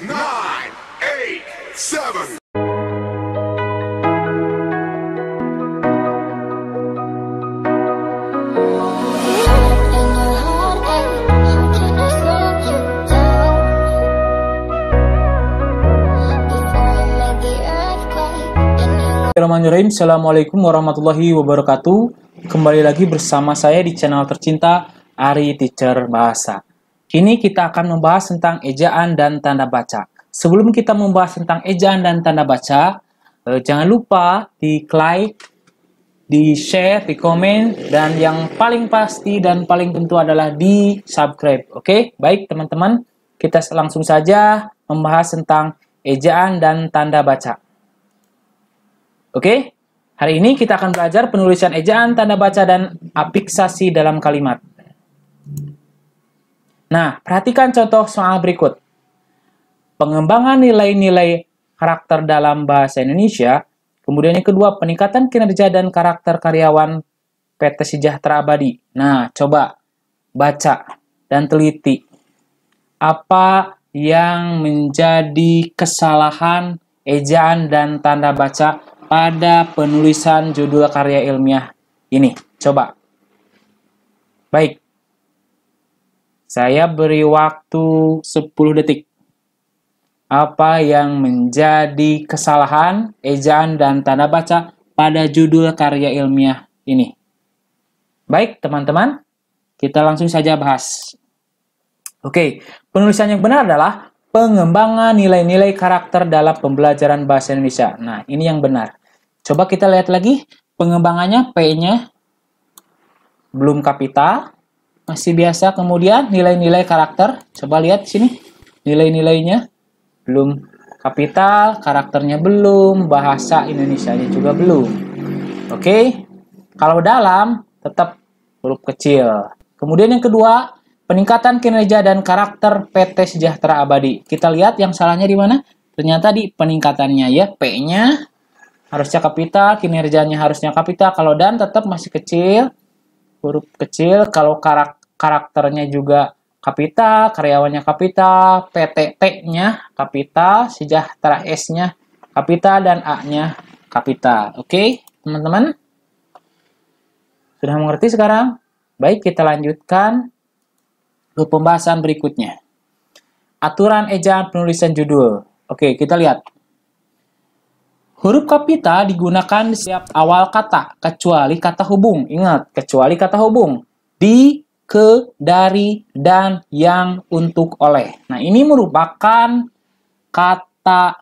nine, eight, seven. Bismillahirrahmanirrahim. Assalamualaikum warahmatullahi wabarakatuh. Kembali lagi bersama saya di channel tercinta Ari Teacher Bahasa. Kini kita akan membahas tentang ejaan dan tanda baca. Sebelum kita membahas tentang ejaan dan tanda baca, jangan lupa di like, di share, di komen, dan yang paling pasti dan paling tentu adalah di subscribe. Oke, baik teman-teman, kita langsung saja membahas tentang ejaan dan tanda baca. Oke, hari ini kita akan belajar penulisan ejaan, tanda baca, dan afiksasi dalam kalimat. Nah, perhatikan contoh soal berikut. Pengembangan nilai-nilai karakter dalam bahasa Indonesia. Kemudian yang kedua, peningkatan kinerja dan karakter karyawan PT Sejahtera Abadi. Nah, coba baca dan teliti. Apa yang menjadi kesalahan ejaan dan tanda baca pada penulisan judul karya ilmiah ini? Coba. Baik. Saya beri waktu 10 detik. Apa yang menjadi kesalahan ejaan dan tanda baca pada judul karya ilmiah ini? Baik, teman-teman. Kita langsung saja bahas. Oke, penulisan yang benar adalah pengembangan nilai-nilai karakter dalam pembelajaran bahasa Indonesia. Nah, ini yang benar. Coba kita lihat lagi, pengembangannya P-nya belum kapital, masih biasa. Kemudian nilai-nilai karakter, coba lihat sini, nilai-nilainya belum kapital, karakternya belum, bahasa Indonesianya juga belum. Oke, kalau dalam tetap huruf kecil. Kemudian yang kedua, peningkatan kinerja dan karakter PT Sejahtera Abadi. Kita lihat yang salahnya di mana? Ternyata di peningkatannya ya, P-nya harusnya kapital, kinerjanya harusnya kapital. Kalau dan tetap masih kecil, huruf kecil. Kalau karakternya juga kapital, karyawannya kapital, PT T-nya kapital, Sejahtera S-nya kapital, dan A-nya kapital. Oke, teman-teman? Sudah mengerti sekarang? Baik, kita lanjutkan ke pembahasan berikutnya. Aturan ejaan penulisan judul. Oke, kita lihat. Huruf kapital digunakan di setiap awal kata, kecuali kata hubung. Ingat, kecuali kata hubung. Di, ke, dari, dan, yang, untuk, oleh. Nah, ini merupakan kata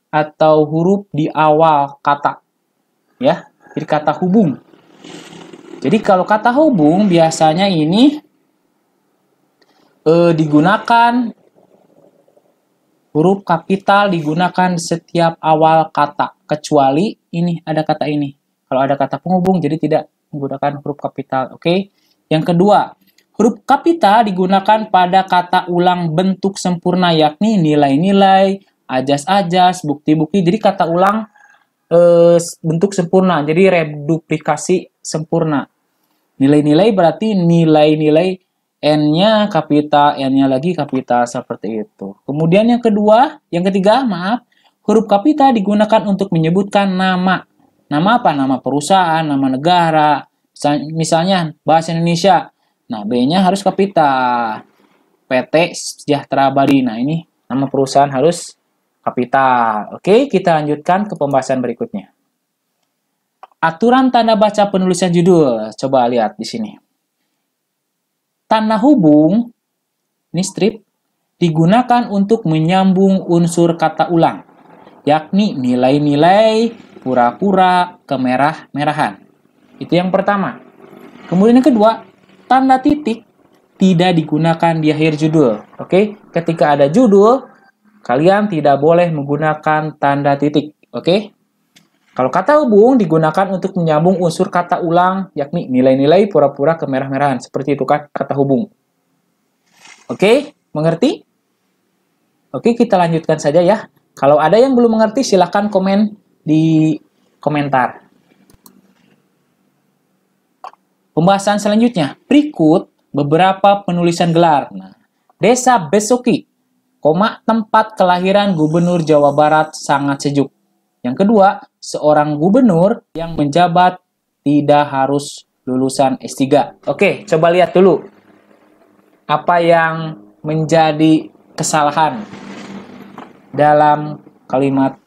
atau huruf di awal kata. Ya, jadi kata hubung. Jadi kalau kata hubung biasanya ini digunakan, huruf kapital digunakan setiap awal kata, kecuali ini ada kata ini. Kalau ada kata penghubung, jadi tidak menggunakan huruf kapital. Oke. Yang kedua, huruf kapital digunakan pada kata ulang bentuk sempurna, yakni nilai-nilai, ajas-ajas, bukti-bukti. Jadi kata ulang bentuk sempurna, jadi reduplikasi sempurna. Nilai-nilai berarti nilai-nilai N-nya kapital, N-nya lagi kapital, seperti itu. Kemudian yang ketiga, huruf kapital digunakan untuk menyebutkan nama. Nama apa? Nama perusahaan, nama negara. Misalnya bahasa Indonesia. Nah, B-nya harus kapital. PT Sejahtera Abadi. Nah, ini nama perusahaan harus kapital. Oke, kita lanjutkan ke pembahasan berikutnya. Aturan tanda baca penulisan judul. Coba lihat di sini. Tanda hubung, ini strip, digunakan untuk menyambung unsur kata ulang, yakni nilai-nilai, pura-pura, kemerah-merahan. Itu yang pertama. Kemudian yang kedua, tanda titik tidak digunakan di akhir judul. Oke, ketika ada judul, kalian tidak boleh menggunakan tanda titik. Oke. Kalau kata hubung digunakan untuk menyambung unsur kata ulang, yakni nilai-nilai, pura-pura, kemerah-merahan. Seperti itu kan kata hubung. Oke, mengerti? Oke, kita lanjutkan saja ya. Kalau ada yang belum mengerti, silahkan komen di komentar. Pembahasan selanjutnya, berikut beberapa penulisan gelar. Nah, Desa Besoki, tempat kelahiran Gubernur Jawa Barat sangat sejuk. Yang kedua, seorang gubernur yang menjabat tidak harus lulusan S3. Oke, coba lihat dulu. Apa yang menjadi kesalahan dalam kalimat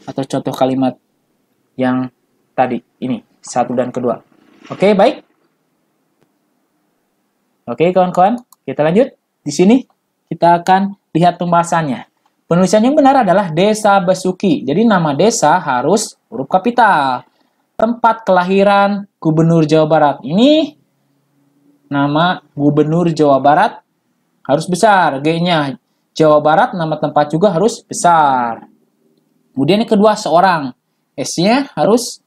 atau contoh kalimat yang tadi ini, satu dan kedua. Oke, baik. Oke, kawan-kawan, kita lanjut. Di sini kita akan lihat pembahasannya. Penulisan yang benar adalah Desa Besuki. Jadi nama desa harus huruf kapital. Tempat kelahiran Gubernur Jawa Barat. Ini nama Gubernur Jawa Barat harus besar. G-nya Jawa Barat, nama tempat juga harus besar. Kemudian yang kedua, seorang. S-nya harus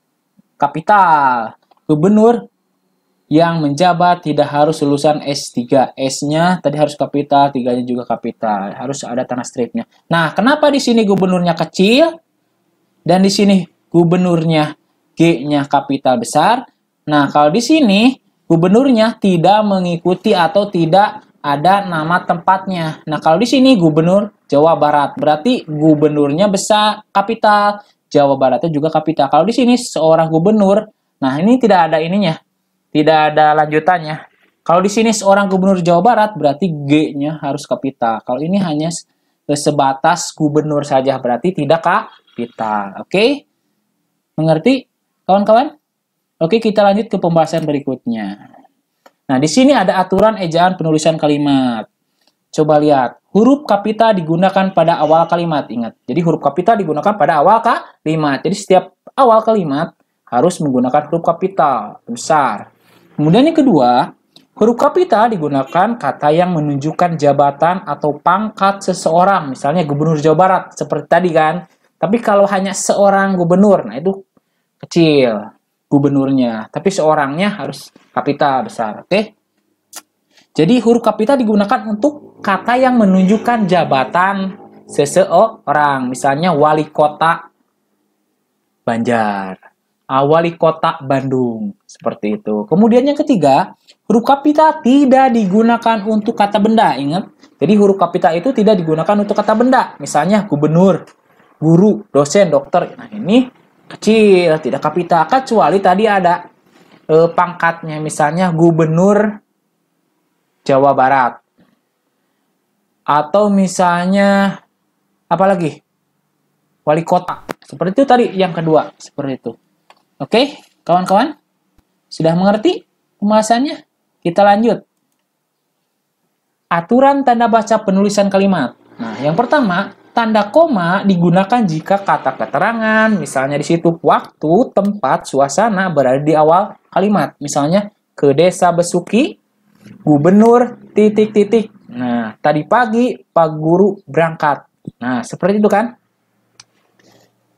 kapital. Gubernur yang menjabat tidak harus lulusan S3. S-nya tadi harus kapital, 3-nya juga kapital. Harus ada tanda stripnya. Nah, kenapa di sini gubernurnya kecil dan di sini gubernurnya G-nya kapital besar? Nah, kalau di sini gubernurnya tidak mengikuti atau tidak ada nama tempatnya. Nah, kalau di sini gubernur Jawa Barat, berarti gubernurnya besar, kapital. Jawa Baratnya juga kapital. Kalau di sini seorang gubernur, nah ini tidak ada ininya. Tidak ada lanjutannya. Kalau di sini seorang gubernur Jawa Barat, berarti G-nya harus kapital. Kalau ini hanya sebatas gubernur saja, berarti tidak kapital. Oke? Mengerti, kawan-kawan? Oke, kita lanjut ke pembahasan berikutnya. Nah, di sini ada aturan ejaan penulisan kalimat. Coba lihat. Huruf kapital digunakan pada awal kalimat. Ingat, jadi huruf kapital digunakan pada awal kalimat. Jadi setiap awal kalimat harus menggunakan huruf kapital besar. Kemudian yang kedua, huruf kapital digunakan kata yang menunjukkan jabatan atau pangkat seseorang. Misalnya Gubernur Jawa Barat, seperti tadi kan. Tapi kalau hanya seorang gubernur, nah itu kecil gubernurnya. Tapi seorangnya harus kapital besar. Oke? Jadi huruf kapital digunakan untuk kata yang menunjukkan jabatan seseorang. Misalnya wali kota Banjar. Wali kota Bandung, seperti itu. Kemudian yang ketiga, huruf kapital tidak digunakan untuk kata benda. Ingat, jadi huruf kapital itu tidak digunakan untuk kata benda. Misalnya gubernur, guru, dosen, dokter. Nah ini kecil, tidak kapital. Kecuali tadi ada pangkatnya, misalnya gubernur Jawa Barat. Atau misalnya apa lagi? Wali kota. Seperti itu tadi yang kedua, seperti itu. Oke, kawan-kawan? Sudah mengerti pembahasannya? Kita lanjut. Aturan tanda baca penulisan kalimat. Nah, yang pertama, tanda koma digunakan jika kata keterangan, misalnya di situ waktu, tempat, suasana berada di awal kalimat. Misalnya, ke Desa Besuki, gubernur, titik-titik. Nah, tadi pagi, Pak Guru berangkat. Nah, seperti itu kan?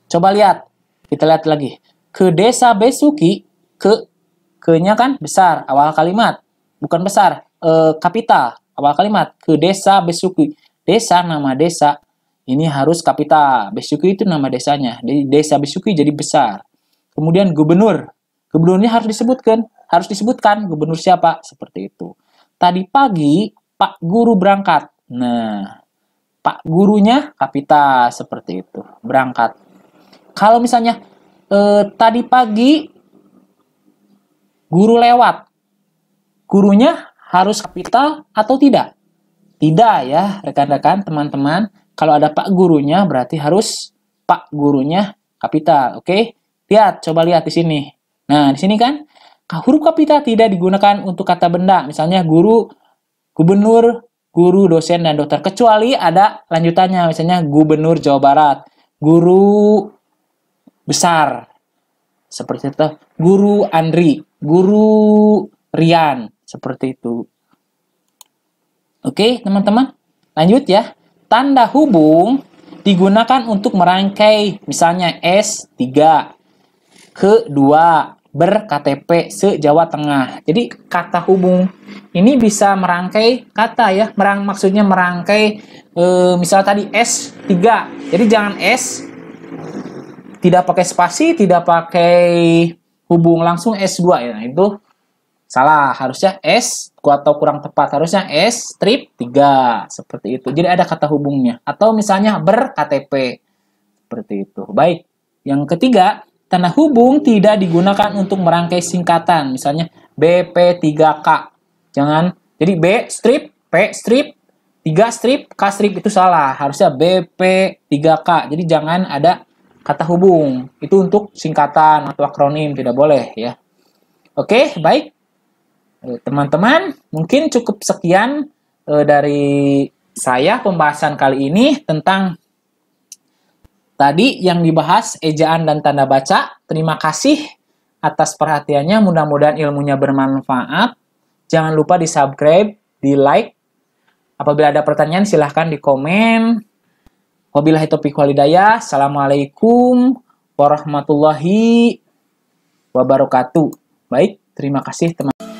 Coba lihat. Kita lihat lagi. Ke Desa Besuki, ke-nya kan besar, awal kalimat. Bukan besar, kapital, awal kalimat. Ke Desa Besuki. Desa, nama desa, ini harus kapital. Besuki itu nama desanya. Desa Besuki jadi besar. Kemudian gubernur. Gubernurnya harus disebutkan. Gubernur siapa? Seperti itu. Tadi pagi, Pak Guru berangkat. Nah, Pak Gurunya kapital, seperti itu. Berangkat. Kalau misalnya tadi pagi guru lewat, gurunya harus kapital atau tidak? Tidak ya, rekan-rekan, teman-teman. Kalau ada Pak Gurunya berarti harus Pak Gurunya kapital. Oke? Lihat, coba lihat di sini. Nah, di sini kan huruf kapital tidak digunakan untuk kata benda. Misalnya guru, gubernur, guru, dosen, dan dokter. Kecuali ada lanjutannya. Misalnya Gubernur Jawa Barat, guru besar, seperti itu. Guru Andri, guru Rian, seperti itu. Oke, teman-teman. Lanjut ya. Tanda hubung digunakan untuk merangkai, misalnya S3, ke-2, ber-KTP, se-Jawa Tengah. Jadi kata hubung ini bisa merangkai kata ya. Maksudnya merangkai, misal tadi S3. Jadi jangan S, tidak pakai spasi, tidak pakai hubung, langsung S2 ya. Nah, itu salah. Harusnya S atau kurang tepat. Harusnya S strip 3 seperti itu. Jadi ada kata hubungnya. Atau misalnya ber-KTP seperti itu. Baik. Yang ketiga, tanda hubung tidak digunakan untuk merangkai singkatan. Misalnya BP3K. Jangan. Jadi B strip, P strip, 3 strip, K strip itu salah. Harusnya BP3K. Jadi jangan ada kata hubung. Itu untuk singkatan atau akronim. Tidak boleh ya. Oke, baik. Teman-teman, mungkin cukup sekian dari saya pembahasan kali ini tentang tadi yang dibahas ejaan dan tanda baca. Terima kasih atas perhatiannya. Mudah-mudahan ilmunya bermanfaat. Jangan lupa di-subscribe, di-like. Apabila ada pertanyaan silahkan di komen. Wabillahi taufiq wal hidayah. Assalamualaikum warahmatullahi wabarakatuh. Baik, terima kasih teman-teman.